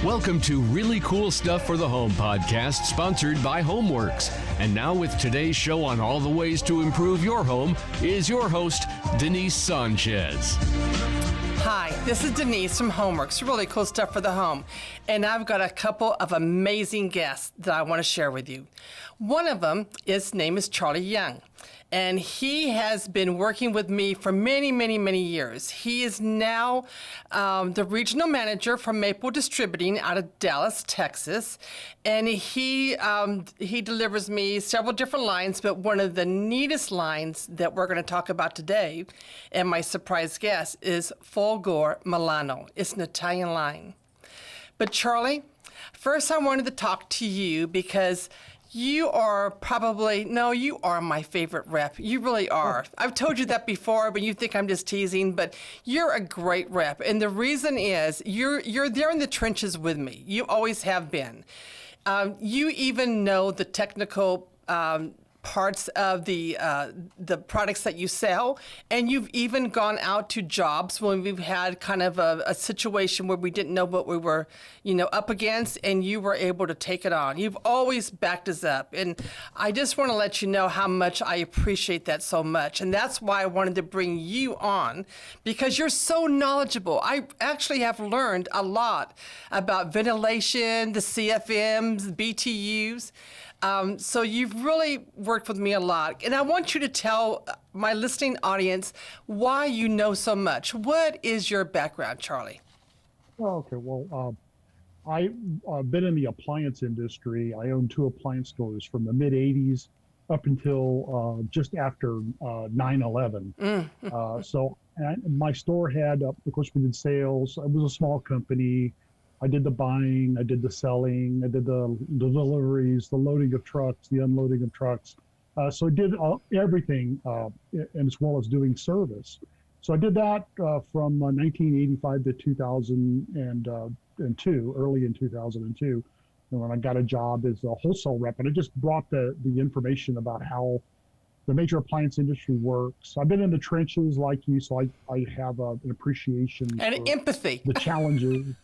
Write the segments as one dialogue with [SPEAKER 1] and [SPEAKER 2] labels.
[SPEAKER 1] Welcome to Really Cool Stuff for the Home podcast, sponsored by Homewerks. And now with today's show on all the ways to improve your home is your host, Denise Sanchez.
[SPEAKER 2] Hi, this is Denise from Homewerks, Really Cool Stuff for the Home. And I've got a couple of amazing guests that I want to share with you. One of them, his name is Charlie Young. And he has been working with me for many, many, many years. He is now the regional manager for Maple Distributing out of Dallas, Texas. And he delivers me several different lines, but one of the neatest lines that we're going to talk about today, and my surprise guest, is Fulgor Milano. It's an Italian line. But Charlie, first I wanted to talk to you because you are my favorite rep. You really are. I've told you that before, but you think I'm just teasing, but you're a great rep. And the reason is you're there in the trenches with me. You always have been. You even know the technical parts of the products that you sell, and you've even gone out to jobs when we've had kind of a situation where we didn't know what we were, up against, and you were able to take it on. You've always backed us up, and I just want to let you know how much I appreciate that so much, and that's why I wanted to bring you on, because you're so knowledgeable. I actually have learned a lot about ventilation, the CFMs, BTUs. So you've really worked with me a lot. And I want you to tell my listening audience why you know so much. What is your background, Charlie?
[SPEAKER 3] Okay, well, I've been in the appliance industry. I owned 2 appliance stores from the mid-'80s up until just after 9/11. My store had, of course, we did sales. It was a small company. I did the buying, I did the selling, I did the deliveries, the loading of trucks, the unloading of trucks. So I did everything, and as well as doing service. So I did that from 1985 to 2002, early in 2002, and when I got a job as a wholesale rep, and I just brought the information about how the major appliance industry works. I've been in the trenches like you, so I have an appreciation
[SPEAKER 2] and
[SPEAKER 3] for
[SPEAKER 2] empathy,
[SPEAKER 3] the challenges.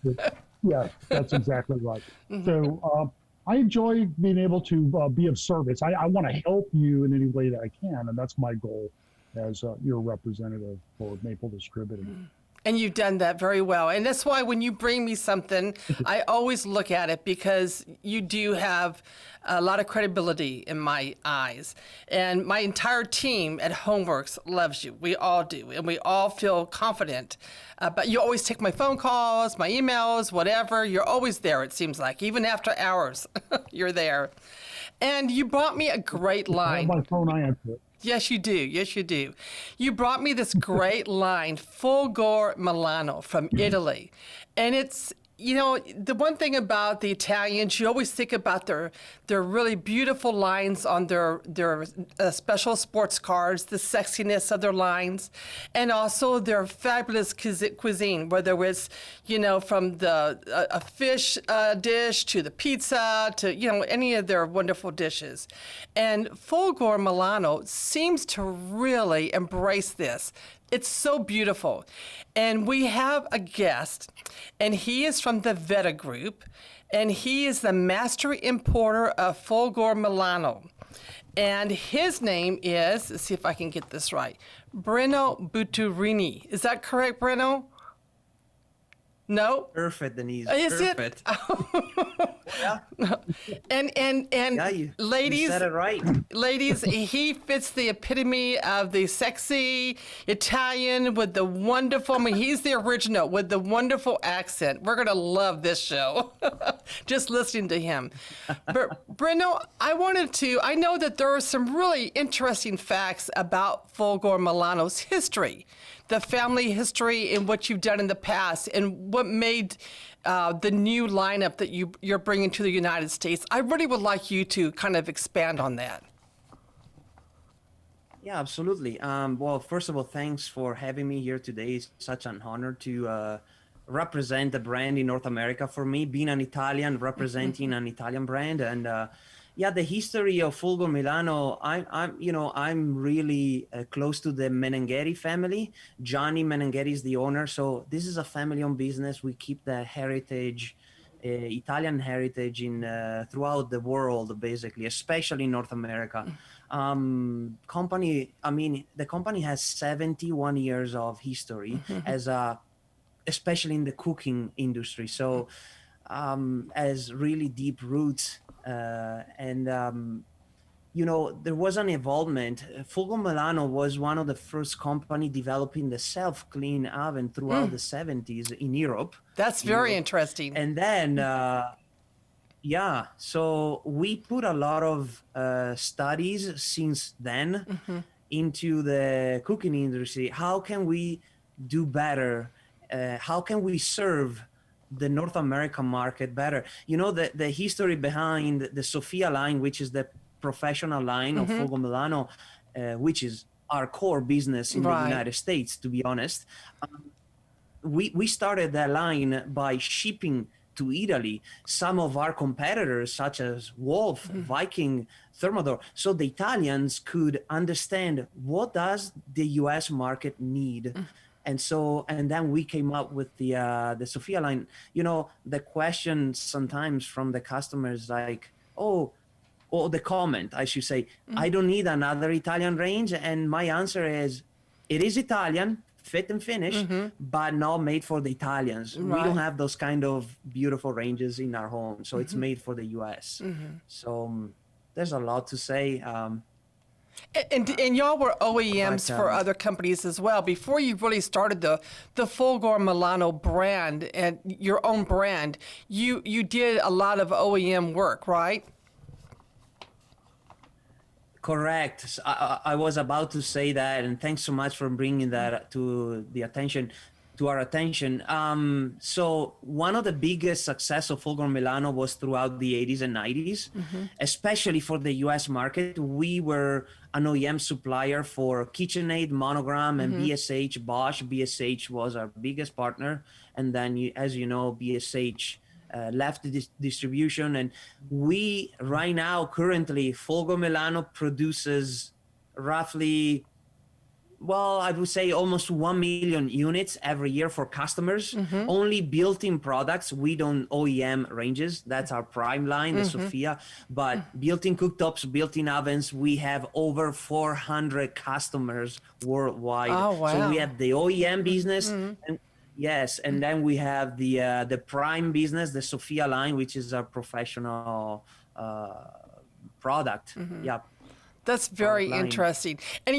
[SPEAKER 3] Yeah, that's exactly right. Mm-hmm. So I enjoy being able to be of service. I want to help you in any way that I can, and that's my goal as your representative for Maple Distributing.
[SPEAKER 2] And you've done that very well. And that's why when you bring me something, I always look at it, because you do have a lot of credibility in my eyes. And my entire team at Homewerks loves you. We all do. And we all feel confident. But you always take my phone calls, my emails, whatever. You're always there, it seems like. Even after hours, you're there. And you brought me a great line.
[SPEAKER 3] On my phone, I answer it.
[SPEAKER 2] Yes, you do. Yes, you do. You brought me this great line, Fulgor Milano from Italy. And it's, the one thing about the Italians, you always think about their really beautiful lines on their special sports cars, the sexiness of their lines, and also their fabulous cuisine, whether it's, from a fish dish to the pizza to, any of their wonderful dishes. And Fulgor Milano seems to really embrace this. It's so beautiful. And we have a guest, and he is from the Veta Group, and he is the master importer of Fulgor Milano. And his name is, let's see if I can get this right, Brenno Butturini. Is that correct, Brenno? No?
[SPEAKER 4] Perfect, Denise.
[SPEAKER 2] Is
[SPEAKER 4] Perfect.
[SPEAKER 2] Yeah. And
[SPEAKER 4] yeah, you said it right.
[SPEAKER 2] Ladies, he fits the epitome of the sexy Italian with the wonderful, he's the original with the wonderful accent. We're going to love this show, just listening to him. But Brenno, I know that there are some really interesting facts about Fulgor Milano's history, the family history and what you've done in the past, and what made the new lineup that you're bringing to the United States. I really would like you to kind of expand on that.
[SPEAKER 4] Yeah, absolutely. Well, first of all, thanks for having me here today. It's such an honor to represent the brand in North America for me, being an Italian, representing an Italian brand. And yeah, the history of Fulgor Milano, I'm really close to the Menenghetti family. Johnny Menenghetti is the owner. So this is a family-owned business. We keep the heritage Italian heritage in throughout the world, basically, especially in North America. The company has 71 years of history as a, especially in the cooking industry. So has really deep roots, there was an involvement. Fulgor Milano was one of the first company developing the self-clean oven throughout the 70s in Europe.
[SPEAKER 2] That's very interesting.
[SPEAKER 4] And then, so we put a lot of studies since then into the cooking industry. How can we do better? How can we serve the North American market better? The history behind the Sofia line, which is the professional line of Fulgor Milano, which is our core business in the United States, to be honest. We started that line by shipping to Italy some of our competitors, such as Wolf, Viking, Thermador, so the Italians could understand what does the US market need. And then we came up with the Sofia line. The question sometimes from the customers, like, or the comment, I should say, I don't need another Italian range. And my answer is, it is Italian, fit and finish, but not made for the Italians. We don't have those kind of beautiful ranges in our home. So it's made for the US. So there's a lot to say.
[SPEAKER 2] And y'all were OEMs for other companies as well. Before you really started the Fulgor Milano brand and your own brand, you did a lot of OEM work, right?
[SPEAKER 4] Correct. I was about to say that, and thanks so much for bringing that to our attention. So one of the biggest success of Fulgor Milano was throughout the 80s and 90s, especially for the US market. We were an OEM supplier for KitchenAid, Monogram, and BSH, Bosch. BSH was our biggest partner. And then, as you know, BSH left the distribution. And we, right now, currently, Fulgor Milano produces roughly, I would say almost 1 million units every year for customers. Only built-in products. We don't OEM ranges. That's our prime line, the Sofia. But built-in cooktops, built-in ovens, we have over 400 customers worldwide.
[SPEAKER 2] Oh, wow.
[SPEAKER 4] So we have the OEM business. And yes, and then we have the prime business, the Sofia line, which is a professional product. Yeah.
[SPEAKER 2] That's very interesting. And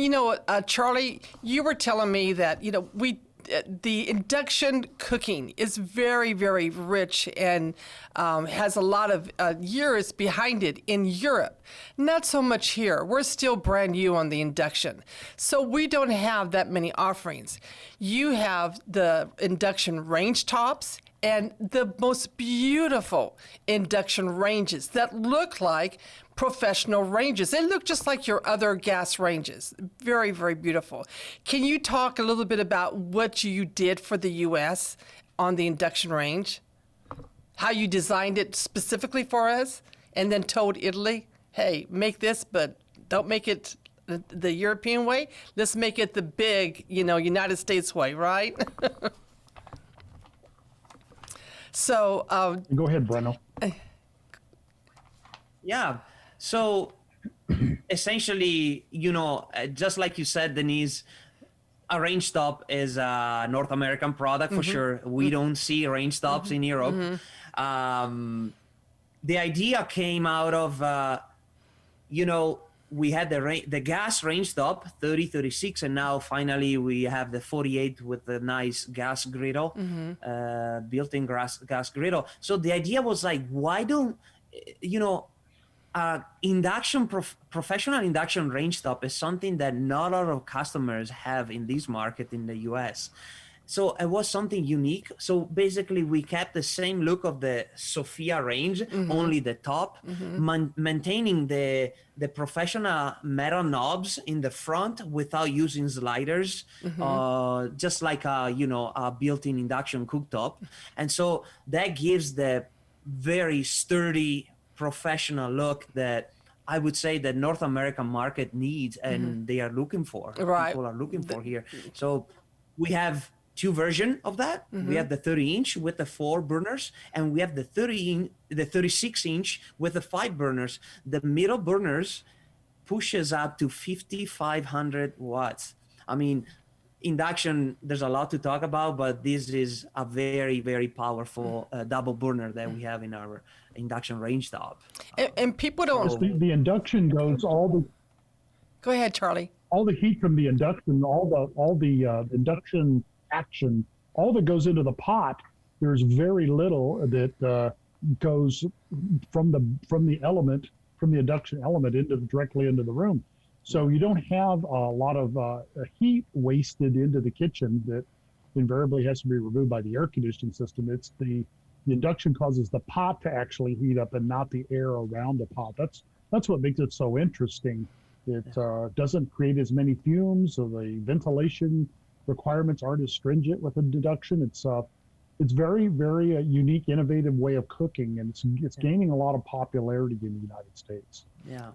[SPEAKER 2] Charlie, you were telling me that the induction cooking is very, very rich and has a lot of years behind it in Europe. Not so much here. We're still brand new on the induction. So we don't have that many offerings. You have the induction range tops and the most beautiful induction ranges that look like professional ranges. They look just like your other gas ranges. Very, very beautiful. Can you talk a little bit about what you did for the U.S. on the induction range? How you designed it specifically for us and then told Italy, hey, make this, but don't make it the European way. Let's make it the big, United States way, right? So
[SPEAKER 3] go ahead, Brenno.
[SPEAKER 4] Yeah. So essentially, just like you said, Denise, a range top is a North American product for sure. We don't see range tops in Europe. The idea came out of, we had the gas range top, 30, 36, and now finally we have the 48 with the nice gas griddle, built-in gas griddle. So the idea was like, why don't, professional induction range top is something that not a lot of customers have in this market in the US. So it was something unique. So basically we kept the same look of the Sofia range, only the top, maintaining the professional metal knobs in the front without using sliders, just like a built-in induction cooktop. And so that gives the very sturdy professional look that I would say that North American market needs and they are looking for.
[SPEAKER 2] Right.
[SPEAKER 4] People are looking for here. So we have two versions of that. We have the 30-inch with the 4 burners, and we have the 36-inch with the 5 burners. The middle burners pushes up to 5,500 watts. I mean, induction, there's a lot to talk about, but this is a very, very powerful double burner that we have in our induction range top.
[SPEAKER 2] And people don't.
[SPEAKER 3] The induction goes
[SPEAKER 2] Go ahead, Charlie.
[SPEAKER 3] all the heat from the induction, all the induction action, all that goes into the pot. There's very little that goes from the induction element directly into the room. So you don't have a lot of heat wasted into the kitchen that invariably has to be removed by the air conditioning system. It's the induction causes the pot to actually heat up and not the air around the pot. That's what makes it so interesting. It doesn't create as many fumes, so the ventilation requirements aren't as stringent with a induction. It's very, very unique, innovative way of cooking, and it's gaining a lot of popularity in the United States.
[SPEAKER 4] Yeah.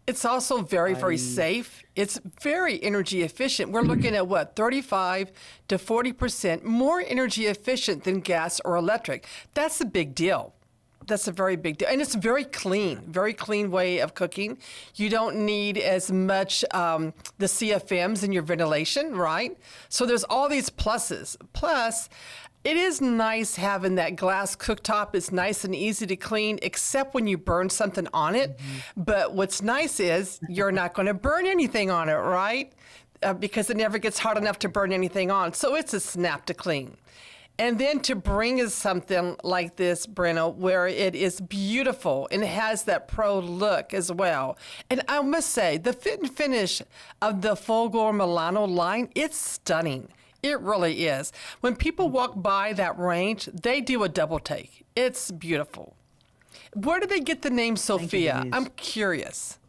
[SPEAKER 2] It's also very, very safe. It's very energy efficient. We're looking at what, 35 to 40% more energy efficient than gas or electric. That's a big deal. That's a very big deal. And it's very clean way of cooking. You don't need as much the CFMs in your ventilation, right? So there's all these pluses. Plus, it is nice having that glass cooktop. It's nice and easy to clean, except when you burn something on it. But what's nice is you're not going to burn anything on it, right? Because it never gets hot enough to burn anything on. So it's a snap to clean. And then to bring us something like this, Brenno, where it is beautiful and it has that pro look as well. And I must say, the fit and finish of the Fulgor Milano line, it's stunning. It really is. When people walk by that range, they do a double take. It's beautiful. Where did they get the name Sophia? I'm curious.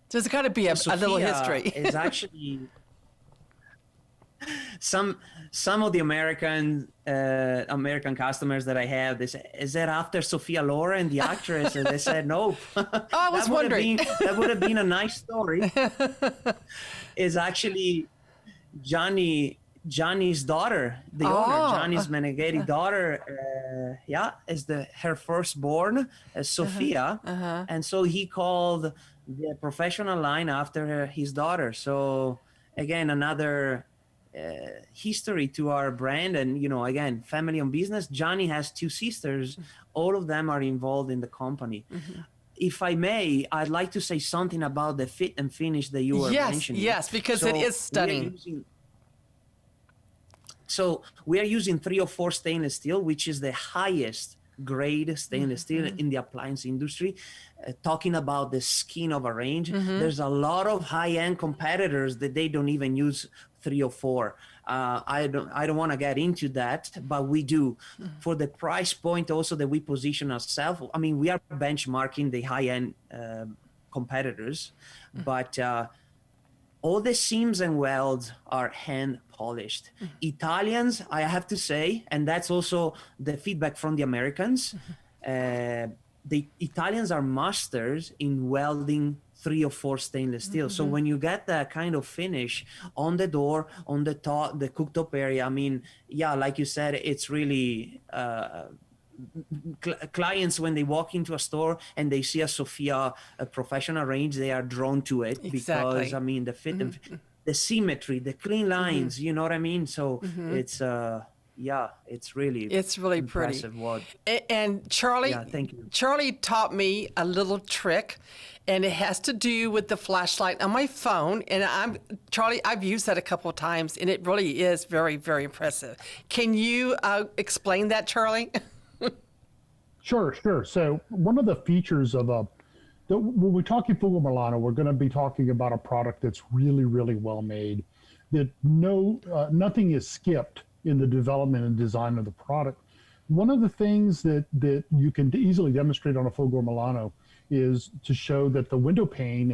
[SPEAKER 2] There's got to be a little history.
[SPEAKER 4] Is actually some of the American customers that I have. They say, "Is that after Sophia Loren, the actress?" And they said, "No."
[SPEAKER 2] I was wondering.
[SPEAKER 4] That would have been a nice story. Is actually Johnny's daughter, the owner, Johnny's Meneghetti daughter, is her firstborn, Sophia, and so he called the professional line after his daughter. So again, another history to our brand, and again, family-owned business. Johnny has 2 sisters. All of them are involved in the company. If I may, I'd like to say something about the fit and finish that you were mentioning.
[SPEAKER 2] Yes, because it is stunning.
[SPEAKER 4] So we are using 304 stainless steel, which is the highest grade stainless steel in the appliance industry. Talking about the skin of a range, there's a lot of high-end competitors that they don't even use 304. I don't want to get into that, but we do. For the price point also that we position ourselves, I mean, we are benchmarking the high-end competitors, but all the seams and welds are hand polished. Italians, I have to say, and that's also the feedback from the Americans, the Italians are masters in welding 304 stainless steel. So when you get that kind of finish on the door, on the top, the cooktop area, I mean, like you said, it's really clients, when they walk into a store and they see a Sophia professional range, they are drawn to it because I mean the fit and the symmetry, the clean lines, you know what I mean? So it's it's really
[SPEAKER 2] pretty.
[SPEAKER 4] What
[SPEAKER 2] and Charlie,
[SPEAKER 4] thank you.
[SPEAKER 2] Charlie taught me a little trick, and it has to do with the flashlight on my phone. And Charlie, I've used that a couple of times, and it really is very, very impressive. Can you explain that, Charlie?
[SPEAKER 3] Sure. So one of the features of when we're talking Fulgor Milano, we're going to be talking about a product that's really, really well made, that nothing is skipped in the development and design of the product. One of the things that you can easily demonstrate on a Fulgor Milano is to show that the window pane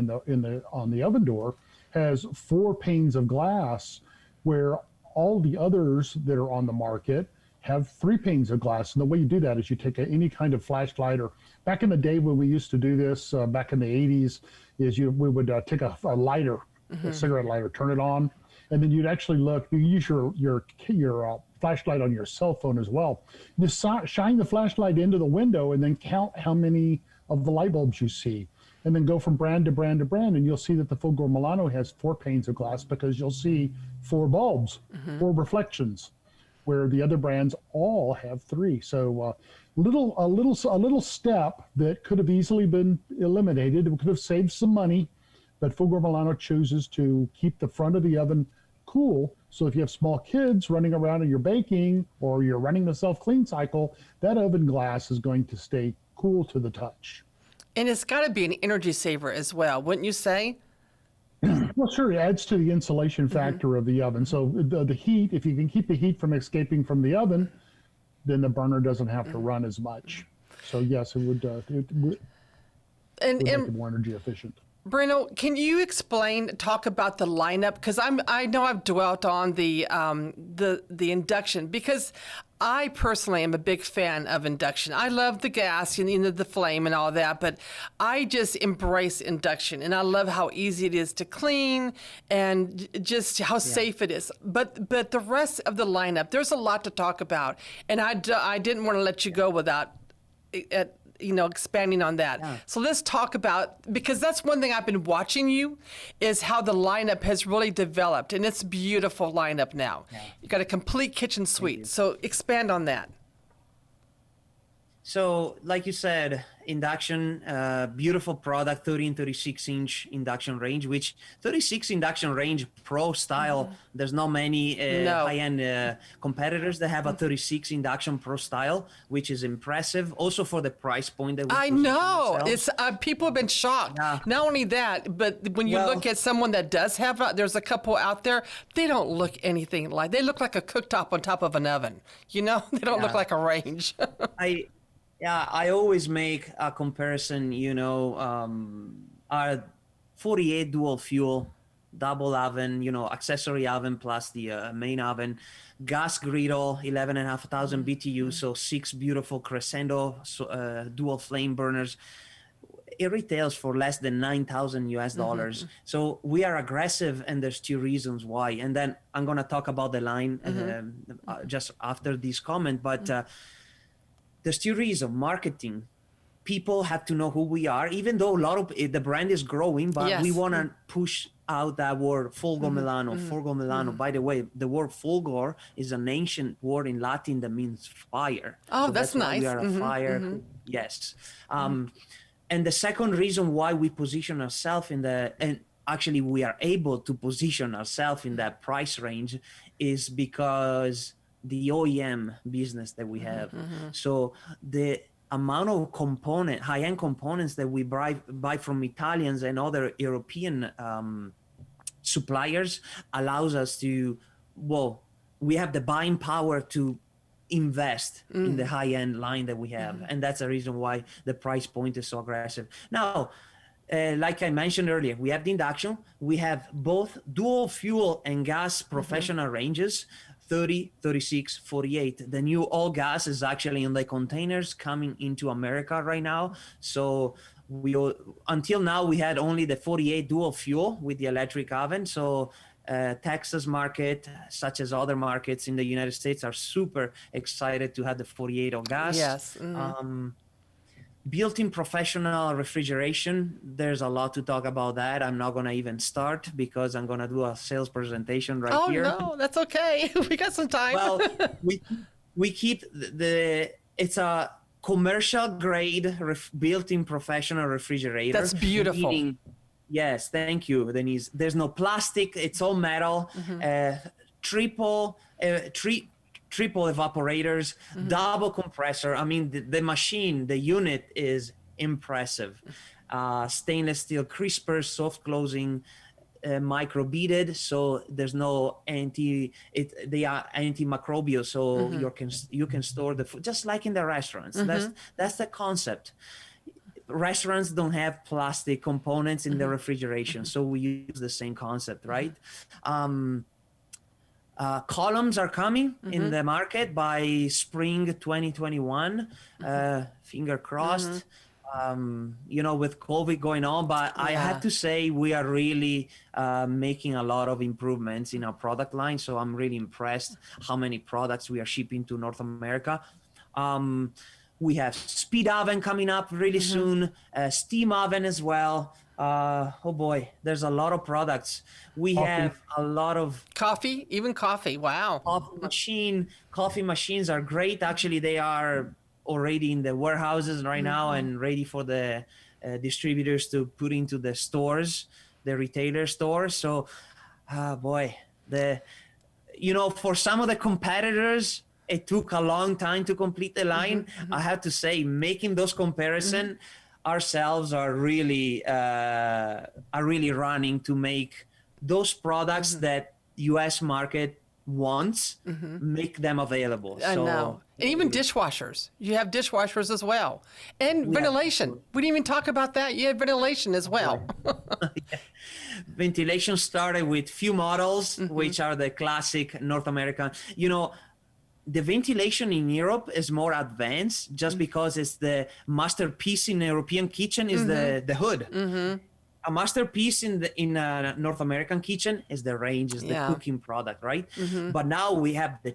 [SPEAKER 3] on the oven door has 4 panes of glass, where all the others that are on the market have 3 panes of glass. And the way you do that is you take any kind of flashlight, or back in the day when we used to do this, back in the 80s, we would take a lighter, a cigarette lighter, turn it on, And then you'd actually look, you use your flashlight on your cell phone as well. You shine the flashlight into the window and then count how many of the light bulbs you see. And then go from brand to brand to brand, and you'll see that the Fulgor Milano has 4 panes of glass because you'll see 4 bulbs, 4 reflections, where the other brands all have 3. So a little step that could have easily been eliminated. It could have saved some money, but Fulgor Milano chooses to keep the front of the oven cool. So if you have small kids running around and you're baking or you're running the self-clean cycle, that oven glass is going to stay cool to the touch.
[SPEAKER 2] And it's got to be an energy saver as well, wouldn't you say?
[SPEAKER 3] Well, sure, it adds to the insulation factor of the oven. So the heat, if you can keep the heat from escaping from the oven, then the burner doesn't have to run as much. So yes, it would make it more energy efficient.
[SPEAKER 2] Brenno, can you talk about the lineup? Because I know I've dwelt on the induction, because I personally am a big fan of induction. I love the gas and the flame and all that, but I just embrace induction, and I love how easy it is to clean and just how safe it is. But the rest of the lineup, there's a lot to talk about, and I didn't want to let you go without expanding on that. Yeah. So let's talk about, because that's one thing I've been watching you, is how the lineup has really developed, and it's a beautiful lineup now. Yeah. You got a complete kitchen suite. So expand on that.
[SPEAKER 4] So like you said, induction, beautiful product, 30 and 36 inch induction range, which 36 induction range pro style, there's not many high-end competitors that have a 36 induction pro style, which is impressive. Also for the price point that we
[SPEAKER 2] I know. It's people have been shocked. Yeah. Not only that, but when you look at someone that does have, there's a couple out there, they don't look anything like, they look like a cooktop on top of an oven. They don't look like a range.
[SPEAKER 4] I always make a comparison, our 48 dual fuel, double oven, accessory oven plus the main oven, gas griddle, 11,500 BTU, so 6 beautiful crescendo dual flame burners. It retails for less than $9,000 US. So we are aggressive, and there's 2 reasons why. And then I'm going to talk about the line just after this comment, but there's 2 reasons. Marketing. People have to know who we are, even though a lot of the brand is growing, but we want to push out that word, Fulgor Milano, Fulgor Milano. By the way, the word Fulgor is an ancient word in Latin that means fire.
[SPEAKER 2] Oh, so that's nice.
[SPEAKER 4] We are a fire. Yes. And the second reason why we position ourselves and actually we are able to position ourselves in that price range is because the OEM business that we have. So the amount of high-end components that we buy from Italians and other European suppliers allows us to, we have the buying power to invest in the high-end line that we have. And that's the reason why the price point is so aggressive. Now, like I mentioned earlier, we have the induction. We have both dual fuel and gas professional ranges, 30, 36, 48. The new all gas is actually in the containers coming into America right now. So until now, we had only the 48 dual fuel with the electric oven. So Texas market, such as other markets in the United States, are super excited to have the 48 all gas.
[SPEAKER 2] Yes.
[SPEAKER 4] Built-in professional refrigeration, there's a lot to talk about that. I'm not going to even start because I'm going to do a sales presentation here.
[SPEAKER 2] Oh, no, that's okay. We got some time.
[SPEAKER 4] Well, we keep it's a commercial grade built-in professional refrigerator.
[SPEAKER 2] That's beautiful.
[SPEAKER 4] Yes, thank you, Denise. There's no plastic. It's all metal. Triple evaporators, double compressor. I mean, the machine, the unit is impressive. Stainless steel crispers, soft closing, micro beaded, so there's no they are antimicrobial, so you can store the food just like in the restaurants. That's the concept. Restaurants don't have plastic components in the refrigeration, so we use the same concept, right? Columns are coming in the market by spring 2021. Finger crossed. with COVID going on, but I have to say we are really making a lot of improvements in our product line. So I'm really impressed how many products we are shipping to North America. We have speed oven coming up really soon, steam oven as well. Oh boy, there's a lot of products. We have a lot of
[SPEAKER 2] coffee, even coffee. Wow.
[SPEAKER 4] Coffee machines are great. Actually, they are already in the warehouses right now and ready for the distributors to put into the stores, the retailer stores. So, boy, for some of the competitors, it took a long time to complete the line. I have to say, making those comparisons, ourselves are really running to make those products that U.S. market wants, make them available.
[SPEAKER 2] I know. And even dishwashers. You have dishwashers as well. And ventilation. We didn't even talk about that. You had ventilation as well.
[SPEAKER 4] Ventilation started with few models, which are the classic North American. The ventilation in Europe is more advanced just because it's the masterpiece in the European kitchen is the hood. A masterpiece in a North American kitchen is the range, is the cooking product, right? But now we have the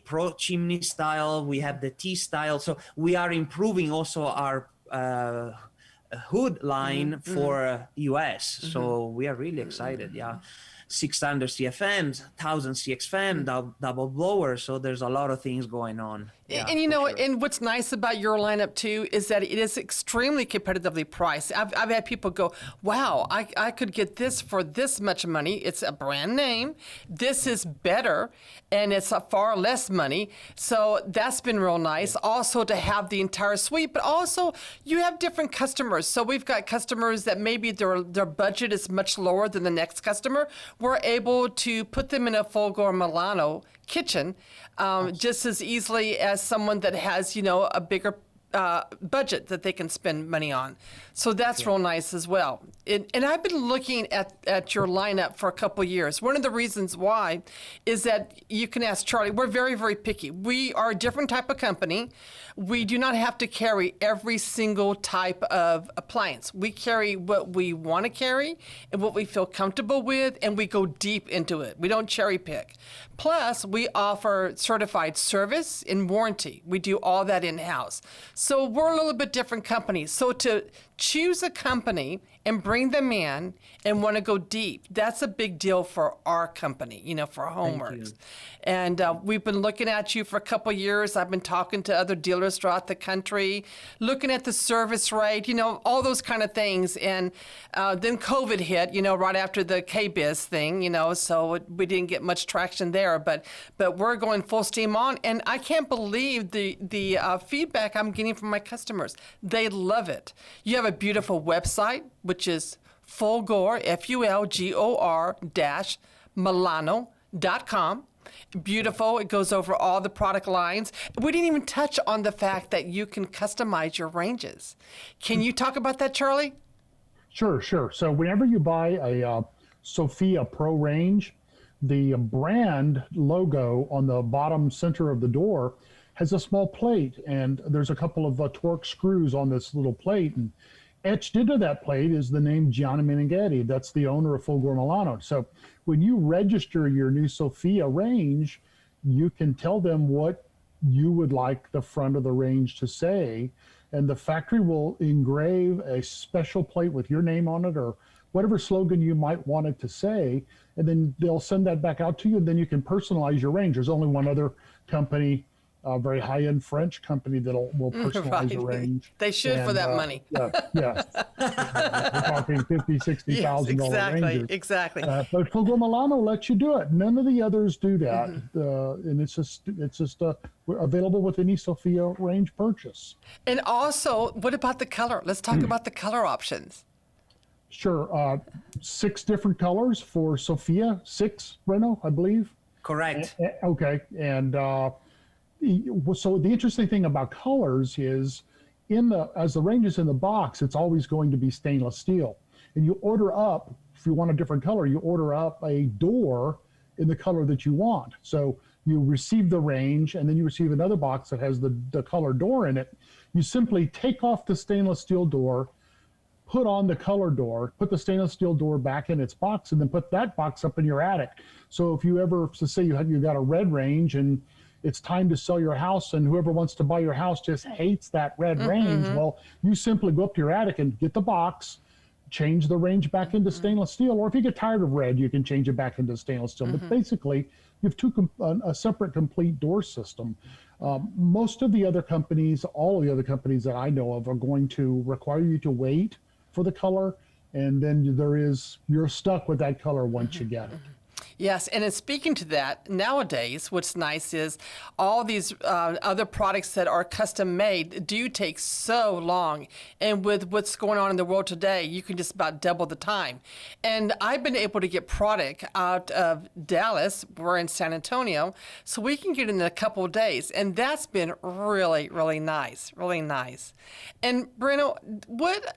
[SPEAKER 4] pro chimney style, we have the T style. So we are improving also our hood line for US. So we are really excited. 600 CFMs, 1000 CXFM, double blower. So there's a lot of things going on.
[SPEAKER 2] And and what's nice about your lineup too is that it is extremely competitively priced. I've had people go, wow, I could get this for this much money. It's a brand name. This is better, and it's a far less money. So that's been real nice. Also to have the entire suite, but also you have different customers. So we've got customers that maybe their budget is much lower than the next customer. We're able to put them in a Fulgor Milano kitchen just as easily as someone that has, a bigger budget that they can spend money on. So that's real nice as well. And I've been looking at your lineup for a couple years. One of the reasons why is that you can ask Charlie, we're very, very picky. We are a different type of company. We do not have to carry every single type of appliance. We carry what we want to carry and what we feel comfortable with, and we go deep into it. We don't cherry pick. Plus, we offer certified service and warranty. We do all that in-house. So we're a little bit different company. So to choose a company and bring them in and want to go deep, that's a big deal for our company, for Homewerks. And we've been looking at you for a couple of years. I've been talking to other dealers throughout the country, looking at the service rate, all those kind of things. And then COVID hit, right after the KBIS thing, so we didn't get much traction there. But we're going full steam on. And I can't believe the feedback I'm getting from my customers. They love it. You have a beautiful website, which is Fulgor, Fulgor Milano.com. Beautiful. It goes over all the product lines. We didn't even touch on the fact that you can customize your ranges. Can you talk about that, Charlie?
[SPEAKER 3] Sure. So whenever you buy a Sophia Pro range, the brand logo on the bottom center of the door has a small plate, and there's a couple of Torx screws on this little plate, and etched into that plate is the name Gianni Meneghetti. That's the owner of Fulgor Milano. So when you register your new Sophia range, you can tell them what you would like the front of the range to say, and the factory will engrave a special plate with your name on it or whatever slogan you might want it to say, and then they'll send that back out to you, and then you can personalize your range. There's only one other company, a very high-end French company that will personalize a range.
[SPEAKER 2] They should for that money.
[SPEAKER 3] Yes. We're talking $50,000, $60,000 ranges.
[SPEAKER 2] Exactly.
[SPEAKER 3] But Fulgor Milano lets you do it. None of the others do that, and it's just available with any Sophia range purchase.
[SPEAKER 2] And also, what about the color? Let's talk about the color options.
[SPEAKER 3] Sure. 6 different colors for Sophia. 6, Brenno, I believe.
[SPEAKER 4] Correct.
[SPEAKER 3] Okay. And so the interesting thing about colors is as the range is in the box, it's always going to be stainless steel. And you order up, if you want a different color, you order up a door in the color that you want. So you receive the range, and then you receive another box that has the color door in it. You simply take off the stainless steel door, put on the color door, put the stainless steel door back in its box, and then put that box up in your attic. So if you ever, so say you got a red range and it's time to sell your house, and whoever wants to buy your house just hates that red range, well, you simply go up to your attic and get the box, change the range back into stainless steel, or if you get tired of red, you can change it back into stainless steel. But basically, you have a separate complete door system. Most of the other companies, all of the other companies that I know of, are going to require you to wait for the color, and then you're stuck with that color once you get it.
[SPEAKER 2] Yes, and in speaking to that, nowadays, what's nice is all these other products that are custom made do take so long. And with what's going on in the world today, you can just about double the time. And I've been able to get product out of Dallas, we're in San Antonio, so we can get it in a couple of days. And that's been really, really nice, really nice. And Brenno,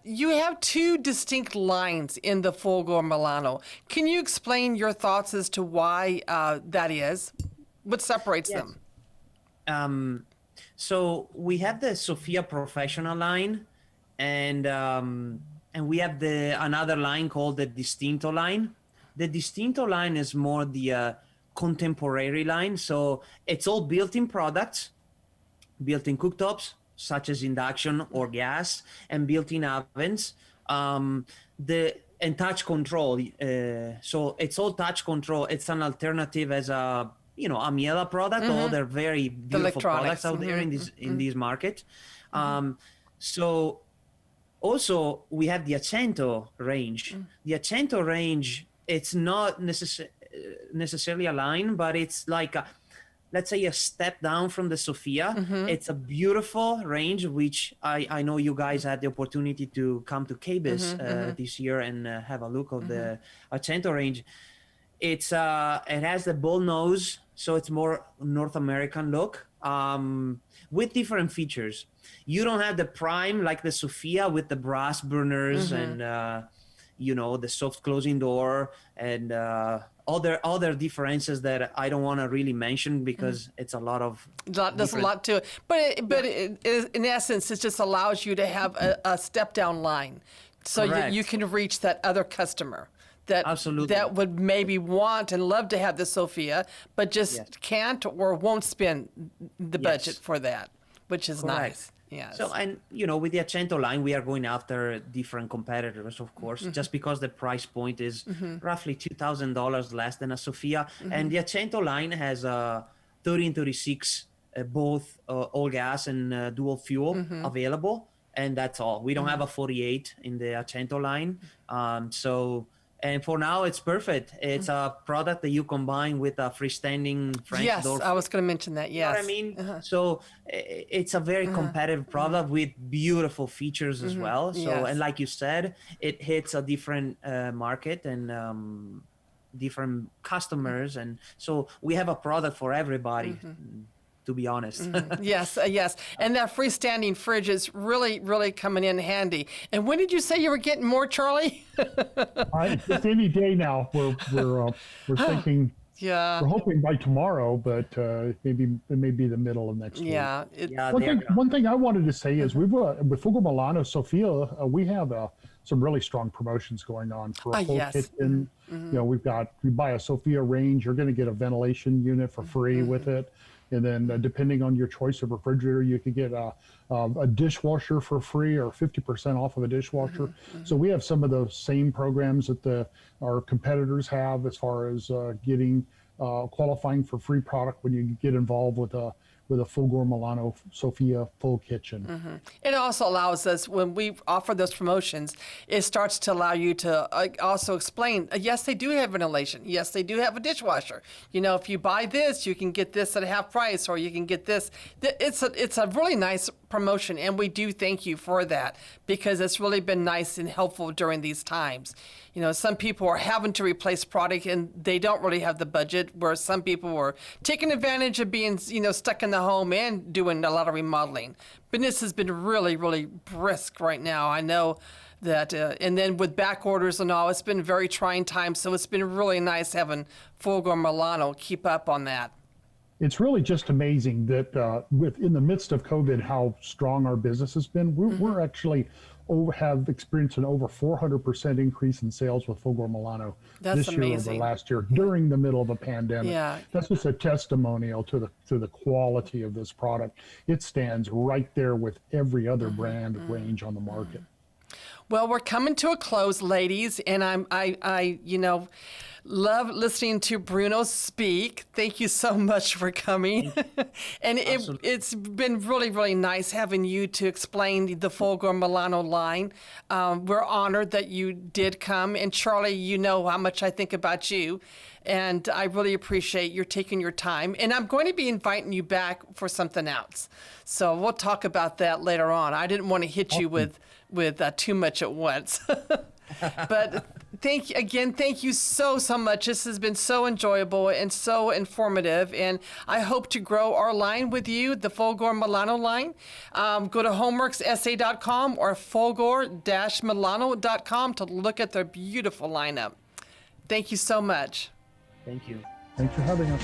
[SPEAKER 2] you have two distinct lines in the Fulgor Milano. Can you explain your thoughts as to why that is? What separates them?
[SPEAKER 4] So we have the Sophia Professional line, and we have another line called the Distinto line. The Distinto line is more the contemporary line. So it's all built-in products, built-in cooktops, such as induction or gas, and built-in ovens. And touch control. So it's all touch control. It's an alternative as a Miele product. All they're very beautiful products out there in this market. So also we have the Accento range. The Accento range, it's not necessarily a line, but it's like let's say a step down from the Sophia. It's a beautiful range, which I know you guys had the opportunity to come to KBIS this year and have a look of the Accento range. It has the bull nose, so it's more North American look, with different features. You don't have the prime like the Sophia with the brass burners and the soft closing door and other differences that I don't want to really mention because it's a lot of
[SPEAKER 2] there's a lot to it, but in essence, it just allows you to have a step down line, so you can reach that other customer that would maybe want and love to have the Sophia, but just can't or won't spend the budget for that, which is nice. Yes.
[SPEAKER 4] So, and with the Accento line, we are going after different competitors, of course, just because the price point is roughly $2,000 less than a Sophia. And the Accento line has 30 and 36, both all gas and dual fuel available. And that's all. We don't have a 48 in the Accento line. And for now, it's perfect. It's a product that you combine with a freestanding French door.
[SPEAKER 2] Yes, I was going to mention that, yes.
[SPEAKER 4] You know what I mean? So it's a very competitive product with beautiful features as well. So, and like you said, it hits a different market and different customers. And so we have a product for everybody. To be honest.
[SPEAKER 2] Yes. And that freestanding fridge is really, really coming in handy. And when did you say you were getting more, Charlie?
[SPEAKER 3] It's any day now. We're thinking.
[SPEAKER 2] Yeah.
[SPEAKER 3] We're hoping by tomorrow, but it may be the middle of next week.
[SPEAKER 2] Yeah.
[SPEAKER 3] One thing I wanted to say is with Fulgor Milano Sophia, we have some really strong promotions going on for a full kitchen. We buy a Sophia range, you're going to get a ventilation unit for free with it. And then depending on your choice of refrigerator, you could get a dishwasher for free or 50% off of a dishwasher. So we have some of the same programs that our competitors have as far as getting qualifying for free product when you get involved with a Fulgor Milano Sophia full kitchen.
[SPEAKER 2] It also allows us, when we offer those promotions, it starts to allow you to also explain, yes, they do have ventilation. Yes, they do have a dishwasher. If you buy this, you can get this at half price, or you can get this. It's a really nice promotion, and we do thank you for that because it's really been nice and helpful during these times. Some people are having to replace product and they don't really have the budget, where some people were taking advantage of being, stuck in the home and doing a lot of remodeling. Business has been really, really brisk right now. I know that, and then with back orders and all, it's been very trying times. So it's been really nice having Fulgor Milano keep up on that.
[SPEAKER 3] it's really just amazing that in the midst of COVID, how strong our business has been. We're actually have experienced an over 400% increase in sales with Fulgor Milano this year over last year during the middle of a pandemic.
[SPEAKER 2] Yeah.
[SPEAKER 3] That's just a testimonial to the quality of this product. It stands right there with every other brand range on the market.
[SPEAKER 2] Well, we're coming to a close, ladies, and I love listening to Bruno speak. Thank you so much for coming. And it's been really, really nice having you to explain the Fulgor Milano line. We're honored that you did come. And Charlie, you know how much I think about you. And I really appreciate your taking your time. And I'm going to be inviting you back for something else. So we'll talk about that later on. I didn't want to hit you with too much at once. But thank you so much. This has been so enjoyable and so informative, and I hope to grow our line with you, the Fulgor Milano line. Go to homewerkssa.com or fulgor-milano.com to look at their beautiful lineup. Thank you so much.
[SPEAKER 4] Thank you.
[SPEAKER 3] Thanks for having us.